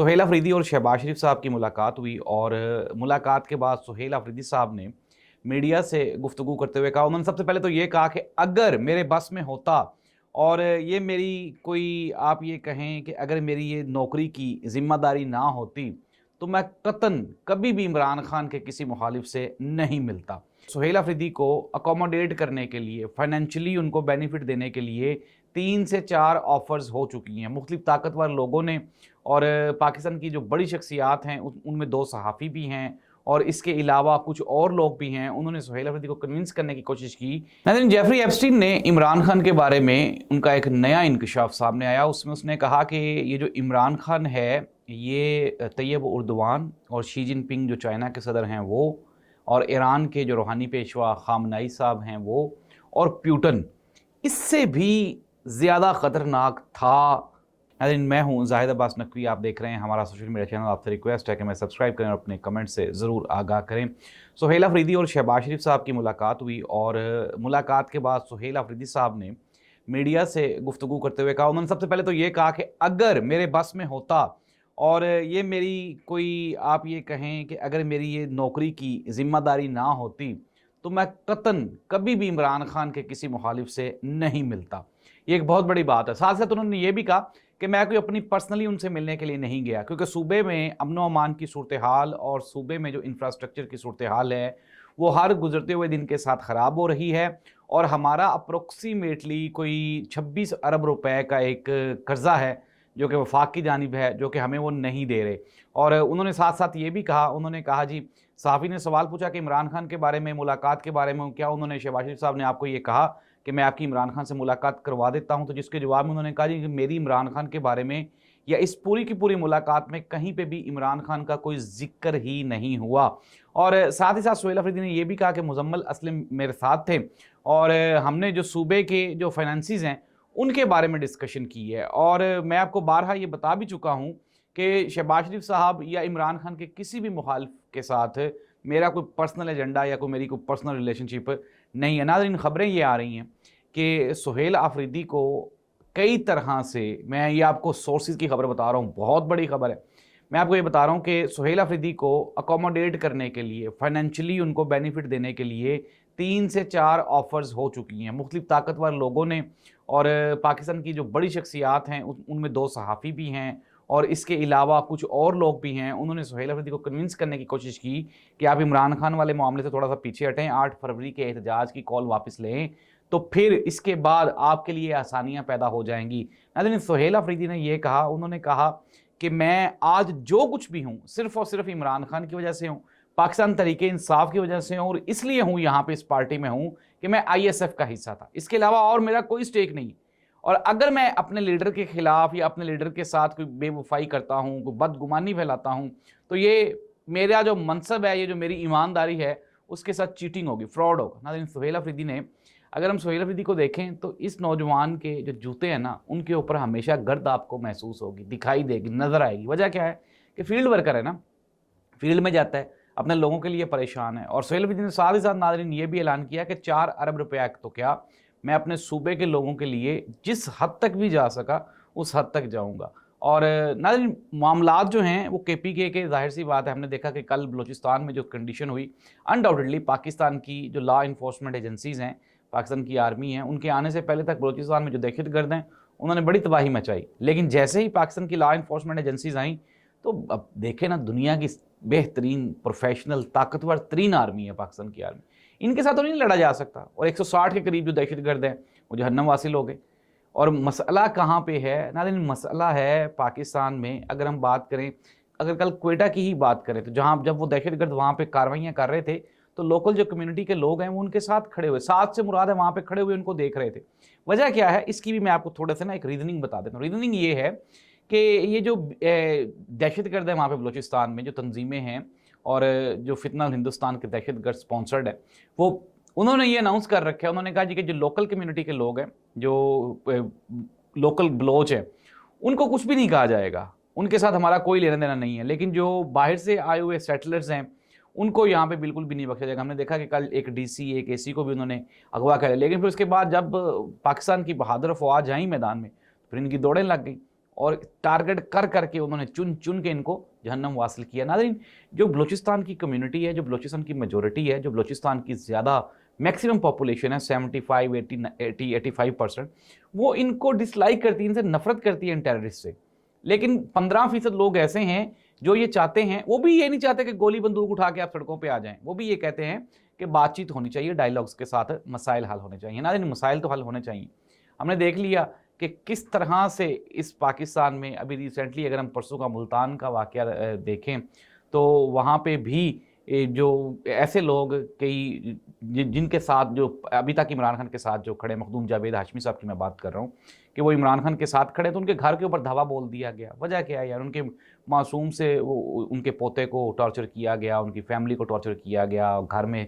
सुहेल अफरीदी और शहबाज शरीफ साहब की मुलाकात हुई और मुलाकात के बाद सुहेल अफरीदी साहब ने मीडिया से गुफ्तगू करते हुए कहा, उन्होंने सबसे पहले तो ये कहा कि अगर मेरे बस में होता और ये मेरी कोई आप ये कहें कि अगर मेरी ये नौकरी की ज़िम्मेदारी ना होती तो मैं कतन कभी भी इमरान खान के किसी मुखालिफ से नहीं मिलता। सुहेल अफरीदी को अकोमोडेट करने के लिए, फाइनेंशियली उनको बेनिफिट देने के लिए 3 से 4 ऑफ़र्स हो चुकी हैं मुख्तलिफ ताकतवर लोगों ने। और पाकिस्तान की जो बड़ी शख्सियात हैं उनमें 2 सहाफ़ी भी हैं और इसके अलावा कुछ और लोग भी हैं। उन्होंने सुहेल अफरीदी को कन्विंस करने की कोशिश की। लेकिन जेफरी एप्स्टीन ने इमरान खान के बारे में उनका एक नया इंकशाफ सामने आया। उसमें उसने कहा कि ये जो इमरान खान है ये तैयब उर्दवान और शी जिनपिंग जो चाइना के सदर हैं वो, और ईरान के जो रूहानी पेशवा खामनाई साहब हैं वो, और प्यूटन इससे भी ज़्यादा ख़तरनाक था। नाज़रीन, मैं हूँ जाहिद अब्बास नकवी, आप देख रहे हैं हमारा सोशल मीडिया चैनल। आपसे रिक्वेस्ट है कि मैं सब्सक्राइब करें और अपने कमेंट से ज़रूर आगाह करें। सुहेल अफरीदी और शहबाज शरीफ साहब की मुलाकात हुई और मुलाकात के बाद सुहेल अफरीदी साहब ने मीडिया से गुफ्तगू करते हुए कहा, उन्होंने सबसे पहले तो ये कहा कि अगर मेरे बस में होता और ये मेरी कोई आप ये कहें कि अगर मेरी ये नौकरी की ज़िम्मेदारी ना होती तो मैं कतन कभी भी इमरान खान के किसी मुखालिफ से नहीं मिलता। ये एक बहुत बड़ी बात है। साथ साथ उन्होंने ये भी कहा कि मैं कोई अपनी पर्सनली उनसे मिलने के लिए नहीं गया, क्योंकि सूबे में अमन व अमान की सूरत हाल और सूबे में जो इंफ्रास्ट्रक्चर की सूरत हाल है वो हर गुजरते हुए दिन के साथ ख़राब हो रही है और हमारा अप्रोक्सीमेटली कोई 26 अरब रुपए का एक कर्ज़ा है जो कि वफाक की जानिब है, जो कि हमें वो नहीं दे रहे। और उन्होंने साथ साथ ये भी कहा, उन्होंने कहा जी, सहाफ़ी ने सवाल पूछा कि इमरान खान के बारे में, मुलाकात के बारे में क्या उन्होंने शहबाज शरीफ साहब ने आपको ये कहा कि मैं आपकी इमरान खान से मुलाकात करवा देता हूं, तो जिसके जवाब में उन्होंने कहा जी कि मेरी इमरान खान के बारे में या इस पूरी की पूरी मुलाकात में कहीं पे भी इमरान खान का कोई जिक्र ही नहीं हुआ। और साथ ही साथ सुहेल अफरीदी ने यह भी कहा कि मुजम्मल असलम मेरे साथ थे और हमने जो सूबे के जो फाइनेंसिस हैं उनके बारे में डिस्कशन की है। और मैं आपको बारहा ये बता भी चुका हूँ कि शहबाज शरीफ साहब या इमरान खान के किसी भी मुखालिफ के साथ मेरा कोई पर्सनल एजेंडा या कोई मेरी कोई पर्सनल रिलेशनशिप नहीं है। नाज़रीन, खबरें ये आ रही हैं कि सुहेल अफरीदी को कई तरह से, मैं ये आपको सोर्सेज की खबर बता रहा हूँ, बहुत बड़ी खबर है, मैं आपको ये बता रहा हूँ कि सुहेल अफरीदी को अकोमोडेट करने के लिए, फाइनेंशियली उनको बेनिफिट देने के लिए 3 से 4 ऑफ़र्स हो चुकी हैं मुख्तलिफ ताकतवर लोगों ने। और पाकिस्तान की जो बड़ी शख्सियात हैं उनमें 2 सहाफ़ी भी हैं और इसके अलावा कुछ और लोग भी हैं। उन्होंने सुहेल अफरीदी को कन्विंस करने की कोशिश की कि आप इमरान खान वाले मामले से थोड़ा सा पीछे हटें, 8 फरवरी के एहतजाज की कॉल वापस लें तो फिर इसके बाद आपके लिए आसानियां पैदा हो जाएंगी। नाज़रीन, सुहेल अफरीदी ने यह कहा, उन्होंने कहा कि मैं आज जो कुछ भी हूँ सिर्फ़ और सिर्फ इमरान खान की वजह से हूँ, पाकिस्तान तहरीक इंसाफ की वजह से हूँ और इसलिए हूँ यहाँ पे इस पार्टी में हूँ कि मैं ISF का हिस्सा था, इसके अलावा और मेरा कोई स्टेक नहीं। और अगर मैं अपने लीडर के खिलाफ या अपने लीडर के साथ कोई बेवफाई करता हूँ, कोई बदगुमानी फैलाता हूँ, तो ये मेरा जो मनसब है, ये जो मेरी ईमानदारी है, उसके साथ चीटिंग होगी, फ्रॉड होगा। नाज़रीन, सुहेल अफरीदी ने, अगर हम सुहेल अफरीदी को देखें तो इस नौजवान के जो जूते हैं ना, उनके ऊपर हमेशा गर्द आपको महसूस होगी, दिखाई देगी, नज़र आएगी। वजह क्या है कि फील्ड वर्कर है ना, फील्ड में जाता है, अपने लोगों के लिए परेशान है। और सुहेल अफरीदी ने साथ ही साथ नाज़रीन ये भी ऐलान किया कि 4 अरब रुपया तो क्या, मैं अपने सूबे के लोगों के लिए जिस हद तक भी जा सका उस हद तक जाऊंगा। और नाज़रीन, मामलात जो हैं वो KPK के, जाहिर सी बात है, हमने देखा कि कल बलूचिस्तान में जो कंडीशन हुई, अनडाउटेडली पाकिस्तान की जो लॉ इन्फोर्समेंट एजेंसीज़ हैं, पाकिस्तान की आर्मी है, उनके आने से पहले तक बलूचिस्तान में जो दहशतगर्द हैं उन्होंने बड़ी तबाही मचाई। लेकिन जैसे ही पाकिस्तान की लॉ इन्फोर्समेंट एजेंसीज आई तो अब देखें ना, दुनिया की बेहतरीन, प्रोफेशनल, ताकतवर तरीन आर्मी है पाकिस्तान की आर्मी, इनके साथ तो नहीं लड़ा जा सकता। और 160 के करीब जो दहशतगर्द हैं वो जहन्नम वासी लोग हैं। और मसला कहाँ पे है नाज़रीन, मसला है पाकिस्तान में। अगर हम बात करें, अगर कल क्वेटा की ही बात करें तो जहाँ जब वो दहशतगर्द वहाँ पे कार्रवाइयाँ कर रहे थे तो लोकल जो कम्युनिटी के लोग हैं वो उनके साथ खड़े हुए, साथ से मुराद है वहाँ पे खड़े हुए उनको देख रहे थे। वजह क्या है इसकी भी मैं आपको थोड़ा सा ना एक रीजनिंग बता देता हूँ। रीजनिंग ये है कि ये जो दहशतगर्द है वहाँ पे बलूचिस्तान में जो तंजीमें हैं और जो फितना हिंदुस्तान के दहशतगर्द स्पॉन्सर्ड है, वो उन्होंने ये अनाउंस कर रखा है। उन्होंने कहा जी कि जो लोकल कम्युनिटी के लोग हैं, जो लोकल बलोच हैं, उनको कुछ भी नहीं कहा जाएगा, उनके साथ हमारा कोई लेना देना नहीं है। लेकिन जो बाहर से आए हुए सेटलर्स हैं उनको यहाँ पे बिल्कुल भी नहीं बख्शा जाएगा। हमने देखा कि कल एक DC, एक AC को भी उन्होंने अगवा कर लिया। लेकिन फिर उसके बाद जब पाकिस्तान की बहादुर अफवाज आई मैदान में, फिर इनकी दौड़ें लग गई اور ٹارگٹ کر کر کے انہوں نے چن چن کے ان کو جہنم واصل کیا۔ ناظرین، جو بلوچستان کی کمیونٹی ہے، جو بلوچستان کی میجورٹی ہے، جو بلوچستان کی زیادہ میکسیمم پاپولیشن ہے 75 80 85%، وہ ان کو ڈس لائک کرتی ہے، ان سے نفرت کرتی ہے ان ٹیررسٹ سے۔ لیکن 15% لوگ ایسے ہیں جو یہ چاہتے ہیں، وہ بھی یہ نہیں چاہتے کہ گولی بندوق اٹھا کے آپ سڑکوں پہ آ جائیں، وہ بھی یہ کہتے ہیں کہ بات چیت ہونی چاہیے، ڈائیلاگز کے ساتھ مسائل حل ہونے چاہیے۔ ناظرین، مسائل تو حل ہونے چاہیے۔ ہم نے دیکھ لیا کہ کس طرح سے اس پاکستان میں ابھی ریسنٹلی اگر ہم پرسوں کا ملتان کا واقعہ دیکھیں تو وہاں پہ بھی جو ایسے لوگ کئی جن کے ساتھ جو ابھی تک عمران خان کے ساتھ جو کھڑے، مخدوم جاوید ہاشمی صاحب کی میں بات کر رہا ہوں کہ وہ عمران خان کے ساتھ کھڑے تو ان کے گھر کے اوپر دھاوا بول دیا گیا۔ وجہ کیا ہے یار؟ ان کے معصوم سے ان کے پوتے کو ٹارچر کیا گیا، ان کی فیملی کو ٹارچر کیا گیا، گھر میں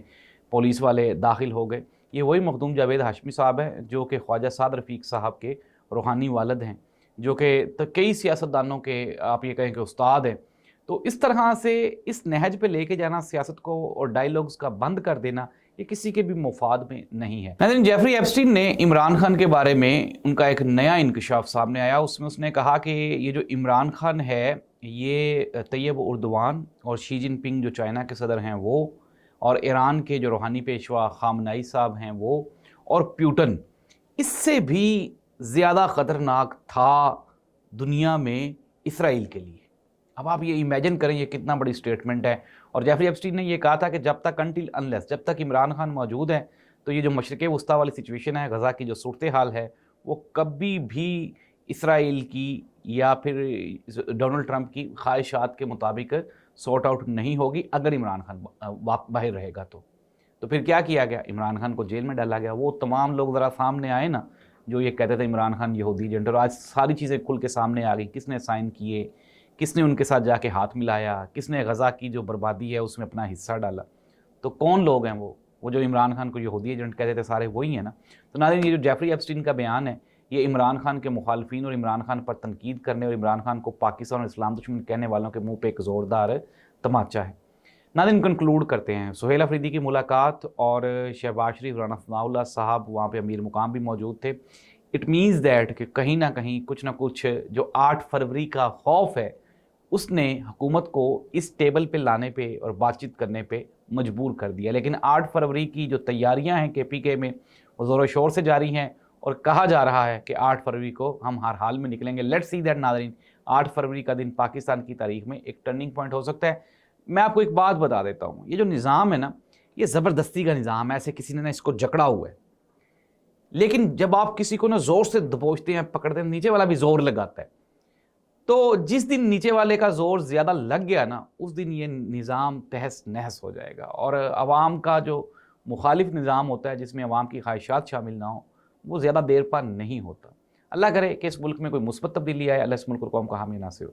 پولیس والے داخل ہو گئے۔ یہ وہی مخدوم جاوید ہاشمی صاحب ہیں جو کہ خواجہ سعد رفیق صاحب کے روحانی والد ہیں، جو کہ کئی سیاستدانوں کے آپ یہ کہیں کہ استاد ہیں۔ تو اس طرح سے اس نہج پہ لے کے جانا سیاست کو اور ڈائیلاگز کا بند کر دینا، یہ کسی کے بھی مفاد میں نہیں ہے۔ ناظرین، جیفری ایپسٹین نے عمران خان کے بارے میں ان کا ایک نیا انکشاف سامنے آیا۔ اس میں اس نے کہا کہ یہ جو عمران خان ہے یہ طیب اردوان اور شی جن پنگ جو چائنا کے صدر ہیں وہ، اور ایران کے جو روحانی پیشوا خامنائی صاحب ہیں وہ، اور پیوٹن، اس سے بھی زیادہ خطرناک تھا دنیا میں اسرائیل کے لیے۔ اب آپ یہ امیجن کریں یہ کتنا بڑی سٹیٹمنٹ ہے۔ اور جیفری ایپسٹین نے یہ کہا تھا کہ جب تک جب تک عمران خان موجود ہیں تو یہ جو مشرق وسطیٰ والی سچویشن ہے، غزہ کی جو صورتحال ہے، وہ کبھی بھی اسرائیل کی یا پھر ڈونلڈ ٹرمپ کی خواہشات کے مطابق سارٹ آؤٹ نہیں ہوگی اگر عمران خان باہر رہے گا تو پھر کیا کیا گیا؟ عمران خان کو جیل میں ڈالا گیا۔ وہ تمام لوگ ذرا سامنے آئے نا جو یہ کہتے تھے عمران خان یہودی ایجنٹ، اور آج ساری چیزیں کھل کے سامنے آ گئی، کس نے سائن کیے، کس نے ان کے ساتھ جا کے ہاتھ ملایا، کس نے غزہ کی جو بربادی ہے اس میں اپنا حصہ ڈالا۔ تو کون لوگ ہیں وہ جو عمران خان کو یہودی ایجنٹ کہتے تھے، سارے وہی ہیں نا۔ تو ناظرین، یہ جو جیفری ایپسٹین کا بیان ہے یہ عمران خان کے مخالفین اور عمران خان پر تنقید کرنے اور عمران خان کو پاکستان اور اسلام دشمن کہنے والوں کے منہ پہ ایک زوردار تماچہ ہے۔ ناظرین، کنکلوڈ کرتے ہیں۔ سہیل افریدی کی ملاقات اور شہباز شریف، رانا ثناء اللہ صاحب وہاں پہ امیر مقام بھی موجود تھے۔ اٹ مینز دیٹ کہ کہیں نہ کہیں کچھ نہ کچھ جو 8 فروری کا خوف ہے اس نے حکومت کو اس ٹیبل پہ لانے پہ اور بات چیت کرنے پہ مجبور کر دیا۔ لیکن 8 فروری کی جو تیاریاں ہیں کے پی کے میں وہ زور و شور سے جاری ہیں، اور کہا جا رہا ہے کہ 8 فروری کو ہم ہر حال میں نکلیں گے۔ لیٹس سی دیٹ ناظرین، 8 فروری کا دن پاکستان کی تاریخ میں ایک ٹرننگ پوائنٹ ہو سکتا ہے۔ میں آپ کو ایک بات بتا دیتا ہوں، یہ جو نظام ہے نا، یہ زبردستی کا نظام ہے، ایسے کسی نے اس کو جکڑا ہوا ہے۔ لیکن جب آپ کسی کو نا زور سے دبوچتے ہیں، پکڑتے ہیں، نیچے والا بھی زور لگاتا ہے۔ تو جس دن نیچے والے کا زور زیادہ لگ گیا نا، اس دن یہ نظام تہس نہس ہو جائے گا، اور عوام کا جو مخالف نظام ہوتا ہے جس میں عوام کی خواہشات شامل نہ ہوں، وہ زیادہ دیر پر نہیں ہوتا۔ اللہ کرے کہ اس ملک میں کوئی مثبت تبدیلی آئے۔ اللہ اس ملک اور قوم کا حامی ناصر ہو۔